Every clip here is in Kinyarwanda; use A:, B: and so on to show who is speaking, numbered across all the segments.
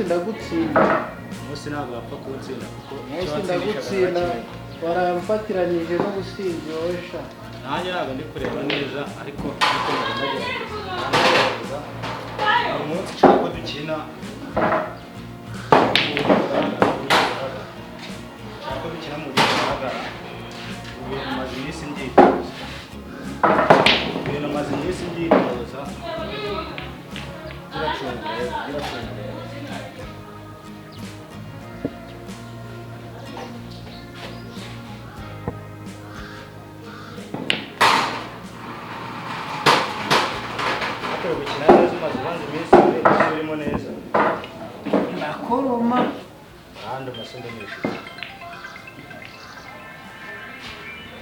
A: munsi ndagutsinda.
B: Munsi ntabwo wapfa kuwutsinda kuko
A: munsi ndagutsinda baramfatiranyije no gusinzosha.
B: Nanjye ntabwo ndi kureba neza ariko niko ndagenda umunsi cyangwa dukina cyangwa dukina mu gihe kigaragara ibintu maze iminsi mbyitoza biracunga gukina neza umaze ubanza iminsi urimo neza
A: nakoroma
B: kandi umasinde n'ishuti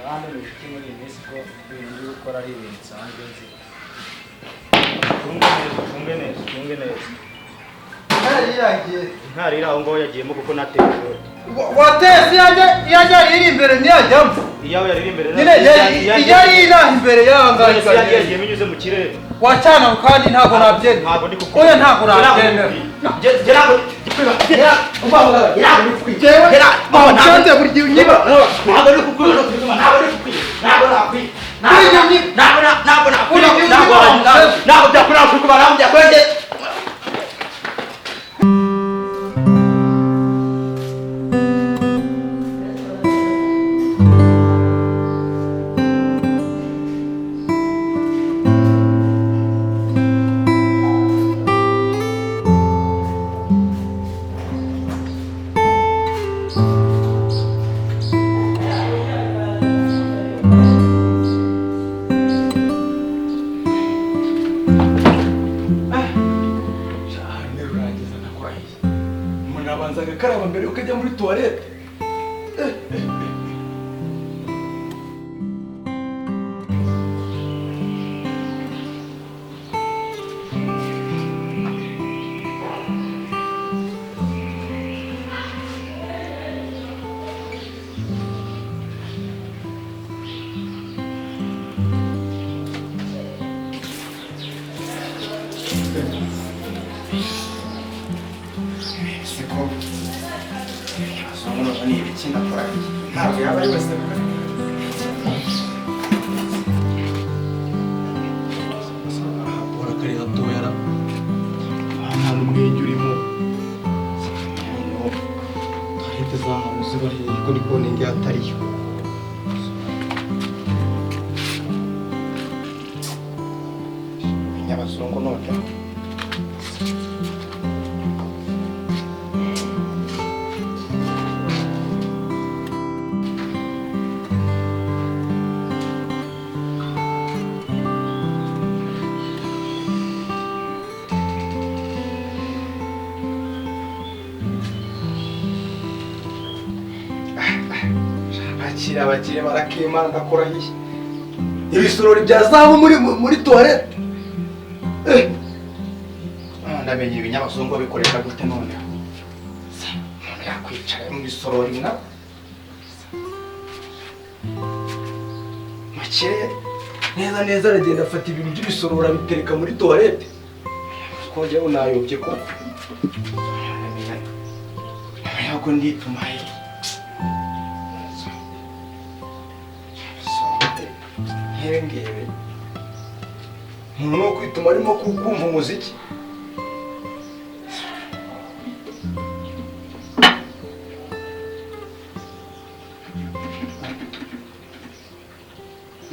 B: kandi n'ishuti muri iyi minsi ko ibintu uri gukora ari ibintu bisanzwe nzi tunge neza intari iri aho ngaho yagiyemo kuko nateye ishuri
A: wateze iyajya iri imbere ntiyajyamo
B: iyawe yari iri imbere
A: iyari iri imbere y'ahangaha
B: yagiyemo inyuze mu kirere
A: wacana kandi ntabwo nabyenda
B: ntabwo ndi kuko
A: oya ntabwo nabyenda
B: ntabwo
C: karaba mbere ukajya muri toilette. Ntabwo yaba ari wese urakari gatoya nta n'umwenge urimo tarete zahantu ziba ari ariko ndi kubona indi atariyo nyabazungu none abakire barakema ndakora iki ibisorori bya zahabu muri toilette ndamenye ibinyabazungu bikoresha gute none yakwicara mu bisorori na makire neza aragenda afata ibintu by'ibisorori abitereka muri toilette twongera unayobye ko ntabwo nditumaye ngebe umuntu no kwituma arimo kumva umuziki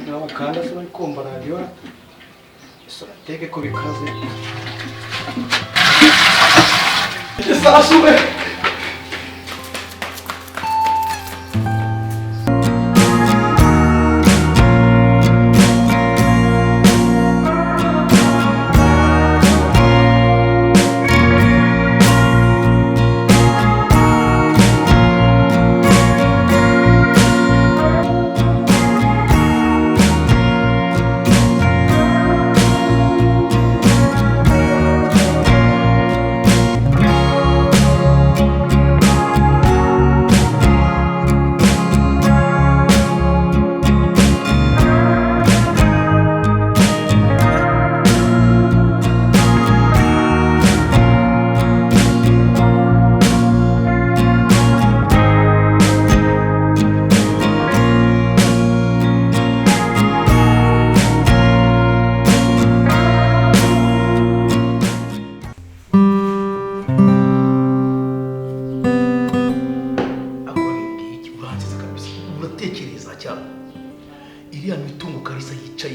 C: n'abakanda se bari kumva radiyo isorateke ko bikaze isasube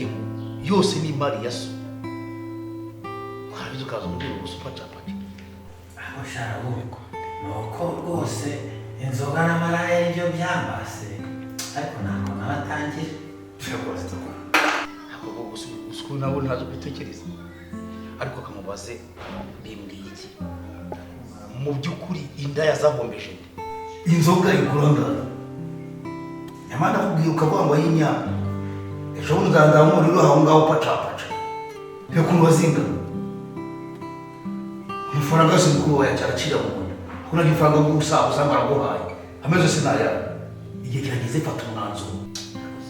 D: yagiyemo yose ni imari ya so warabizi ukaza umubwira ubusa upacapaki
E: aho sharabuko nuko rwose inzoga n'amaraya y'ibyo byambase ariko ntabwo nabatangira
D: ntabwo usuku nabo ntazo gutekereza ariko akamubaze Bimbwiyiki mu by'ukuri inda yazahombeje
C: inzoga ikurangara nyamara nakubwiye ukavuga ngo y'inyama ejo bundi uzanzamura uri aho ngaho pacapaca reka unozinga amafaranga yose mukuru wawe yacyaracira mu nda kuna gifaranga bw'ubusaza usanga araguhaye amezi yose nayara igihe kirageze fata umwanzuro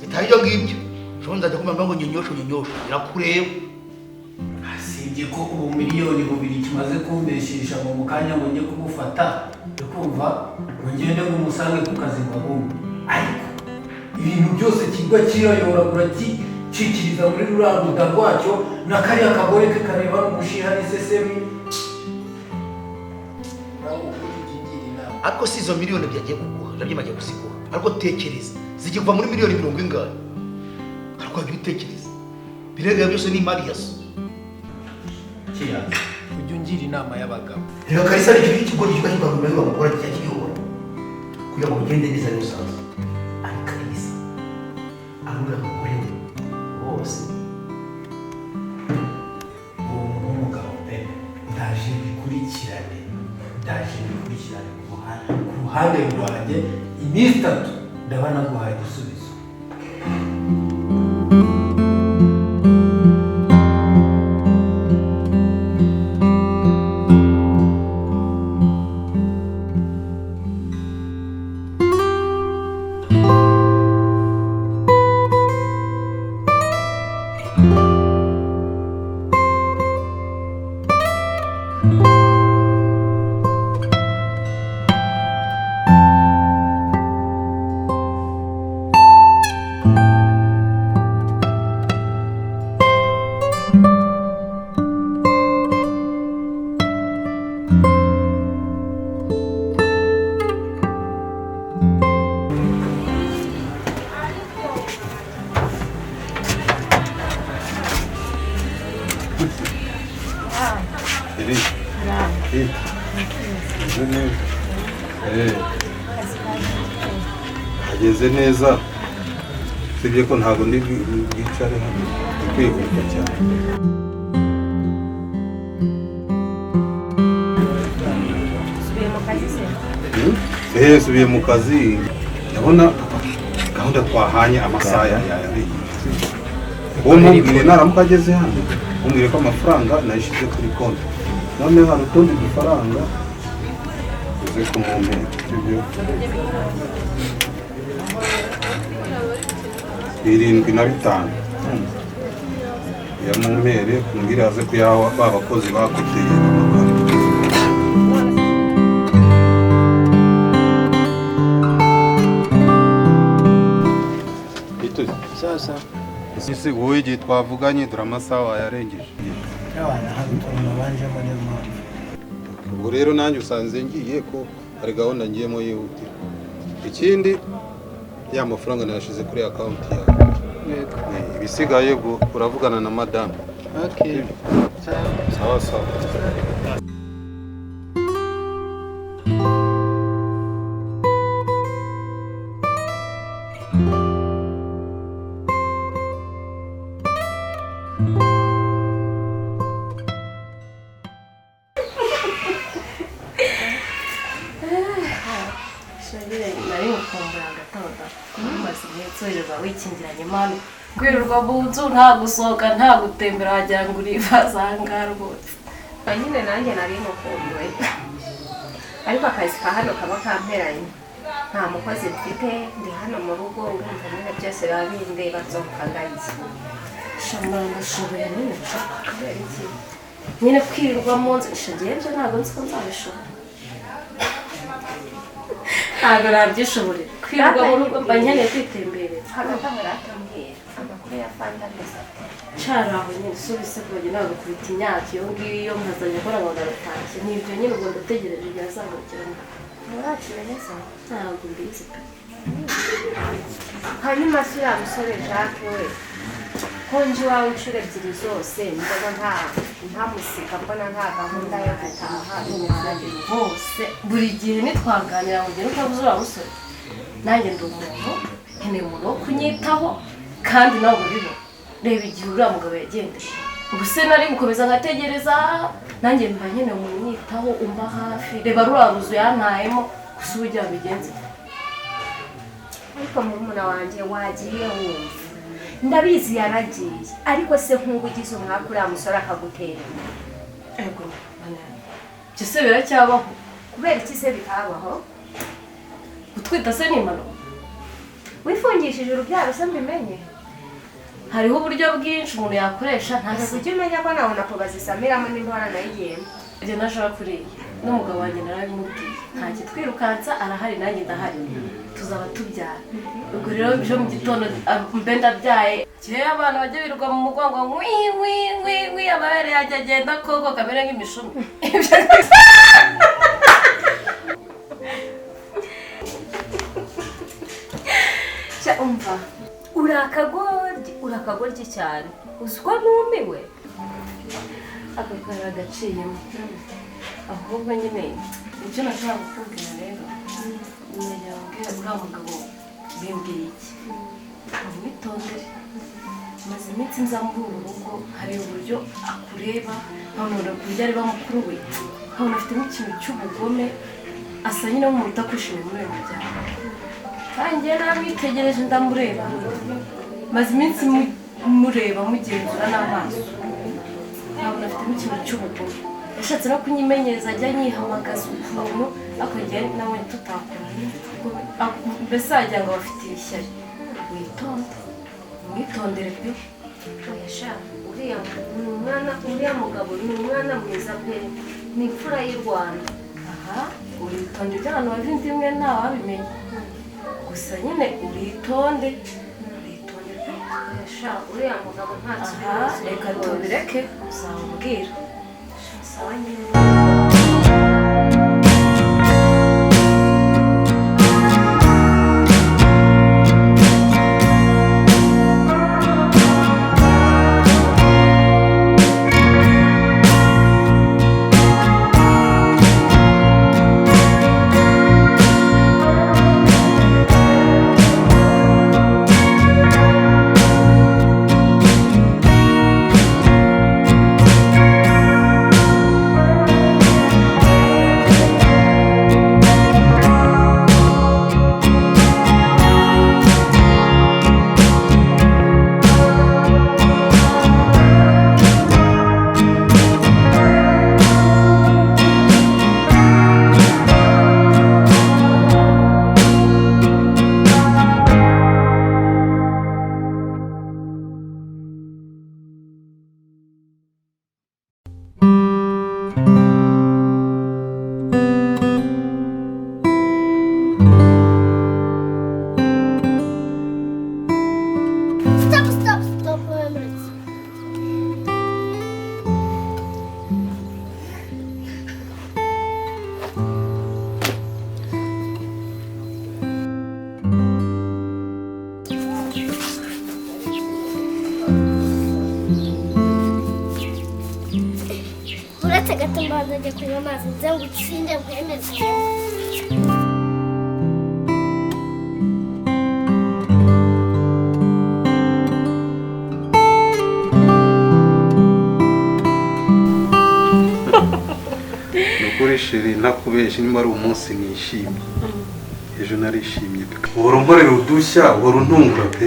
D: bitari ibyo ngibyo ejo nzajya kumva ngo nyonyosho irakureba
E: asibye ko ubu miliyoni bubiri kimaze kumbeshisha ngo mu kanya ngo njye kumufata ukumva ngo ngende ngo umusange ku kazi ngo abumve ariko ibintu byose kigwa kirayobora cikiriza muri ruriya ruda rwacyo na kariya kagore ke kareba n'umushiha n'isesemi
D: ariko si izo miliyoni byagiye kuguha nabyo bagiye gusigura ariko tekereza zigiye kuva muri miliyoni 70 ariko wagira utekereza birega byose ni imari ya so
E: kiyaza ujya ungira inama y'abagabo
C: reka Kalisa ari ikigo cy'ubahimba mu biba mukora cyakiyobora kugira ngo bigende neza n'usaza ari Kalisa arura umugore we bose
E: uwo n'umugabo pe ndaje bikurikirane ku ruhande rwanjye iminsi 3 ndaba naguhaye igisubizo
F: ageze neza sibye ko ntago ndi bwicare hano kwihuta cyane subiye mu kazi ndabona gahunda twahanye amasaha yari uwo mubwire naramuka ageze hano umbwire ko amafaranga nayishyize kuri konti none hari utundi dufaranga uze kumumpera sibyo 75 yamumpere kumbwire aze kuyaha babakozi bakuteye
E: sasa
F: sisi wowe igihe twavuganye dore amasaha yarengeje
E: abana habitona banje muri mama
F: ubu rero nanjye usanze ngiye ko hari gahunda ngiyemo yihutira ikindi ya mafaranga nayashize kuri account yawe ibisigaye uravugana na madame
E: okay
F: sawa sawa
G: wikingiranye mano kwirirwa mu nzu nta gusohoka nta gutembera wagira ngo urivazanga rwose
H: nyine nanjye nari mukumbuwe ariko akazi ka hano kaba kamperanye nta mukozi mfite ndi hano mu rugo urumva nyine byose biba bindeba nzokagaye
G: shamara ndashoboye nyine
H: kubera iki
G: nyine kwirirwa mu nzu ishagiye byo ntabwo nzi ko nzabishobora ntabwo nabyishoborera kwirirwa mu rugo mba nkeneye kwitemberera
H: hano ndabona atambwira amakuru ya fanda mbese
G: cyaraho nyine subise kubajya nagukubita imyaka iyo ngiyo nkazajya akora ngo ndaratashye nibyo nyine ubwo ndategereje igihe azamukiramo
H: nturakimenya
G: ntabwo mbizi pe
H: hanyuma si uriya musore Jacques we konji wawe inshuro ebyiri zose mbona nta musika mbona nta gahunda yo gutaha
G: bose buri gihe nitwaganira ngo ugere utabuze uriya musore nanjye ndi umuntu nkeneye umuntu wo kunyitaho kandi nawe uriho reba igihe uriya mugabo yagendeye ubu se nari gukomeza ngategereza nanjye mba nkeneye umuntu unyitaho umba hafi reba ruriya ruzu yantayemo gusa ubu ugira bigenze
H: ariko murumuna wanjye wagiye wumva ndabizi yaragiye ariko se nk'ubu ugize umwaka uriya musore akagutera
G: ego ibyo se biracyabaho
H: kubera iki se bitabaho
G: gutwita se ni impanuka
H: wifungishije urubyaro se mbimenye
G: hariho uburyo bwinshi umuntu yakoresha
H: ntabwo ujya umenya ko nawe nakubaza isamiramo nimba waranayigiyemo
G: ibyo nashaka kuriya n'umugabo wanjye narabimubwiye nta kitwirukansa arahari nanjye ndahari tuzaba tubyara ubwo rero byo mu gitondo mbe ndabyaye kera abantu bajya birirwa mu mugongo ngwi amabere yajya agenda koko kamere nk'imishumi
H: umva urakagoryi cyane uzi ko numiwe
G: aka kari agaciyemo ahubwo nyine ibyo nashobora kukubwira rero umenya wabwira uriya mugabo Bimbwiyiki umwitondere maze iminsi nza muri uru rugo hari uburyo akureba nkabona uburyo areba mukuru we nkabona afite nk'ikintu cy'ubugome asa nyine nk'umuntu utakwishimiye muri uyu muryango kandi njye namwitegereje ndamureba maze iminsi mureba mugenzura n'amaso nkabona afite nk'ikintu cy'ubugome yashatse no kunyimenyereza ajya nyihamagaza ukuntu ariko njye nawe tutakoranye mbese wagira ngo bafitiye ishyari mwitondere pe
H: uriya mugabo ni umwana mwiza pe ni imfura y'u Rwanda
G: aha uritonde ibyo abantu bavindi imwe ntawe wabimenya gusa nyine uritonde pe
H: uriya mugabo nta
G: kibazo reka tubireke uzamubwira
H: sawa nyine
I: uretse gato mbanza njya kunywa amazi nze ngo utsinde bwemeze
F: nukuri sheri ntakubeshye niba ari umunsi nishimye ejo narishimye uhora unkorera udushya uhora untungura pe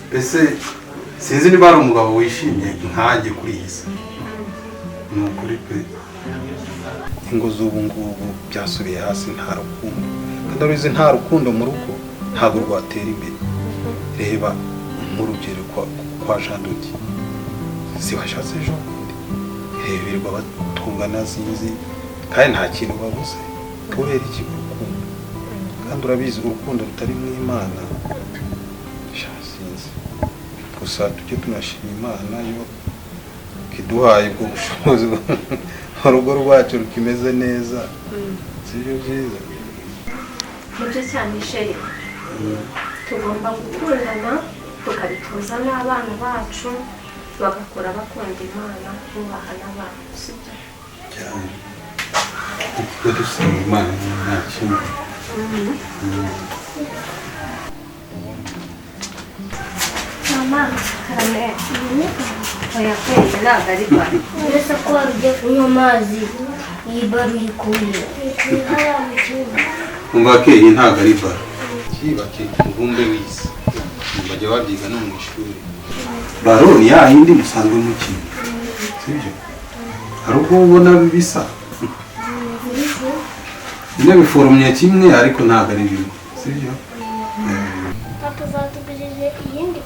F: mbese sinzi niba ari umugabo wishimye nkanjye kuri iyi si ni ukuri pe ingo z'ubu ngubu byasubiye hasi nta rukundo kandi urabizi nta rukundo mu rugo ntabwo rwatera imbere reba nk'urugero kwa janduki si washatse ejo bundi reberwa batungana zizi kandi nta kintu babuze kubera iki urukundo kandi urabizi urukundo rutari mu Imana sinzi gusa tujye tunashima Imana yo kiduhaye ubwo bushobozi urugo rwacu rukimeze neza sibyo byiza
H: nibyo cyane sheri tugomba gukundana tukabitoza n'abana bacu bagakura bakunda Imana bubaha n'abantu sibyo
F: cyane kuko dusenga Imana nta kimwe
I: Mama,
H: karame oya kwezi ntabwo ari bari
I: uretse ko wari ugiye kunywa amazi y'ibara uri kunywa hariya mu cyumba.
F: umva ke iyi ntabwo ari baro kiba ke umubumbe w'isi bajya babyiga no mu ishuri baro ni ya yindi musanzwe mukina sibyo hari ubwo ubona bisa nyine biforumye kimwe ariko ntabwo ari bimwe sibyo
I: Papa zatugurije iyindi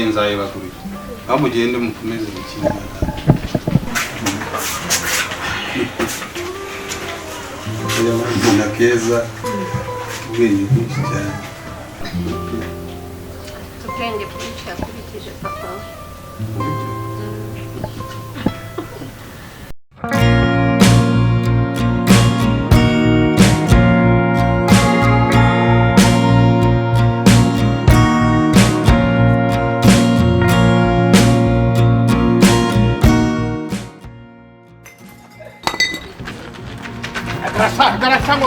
F: nzayibagurira aho mugende mukomeze gukina Amazina keza ubwenge bwinshi cyane
H: ubwenge bwinshi yakurikije papa
D: Garasa ngo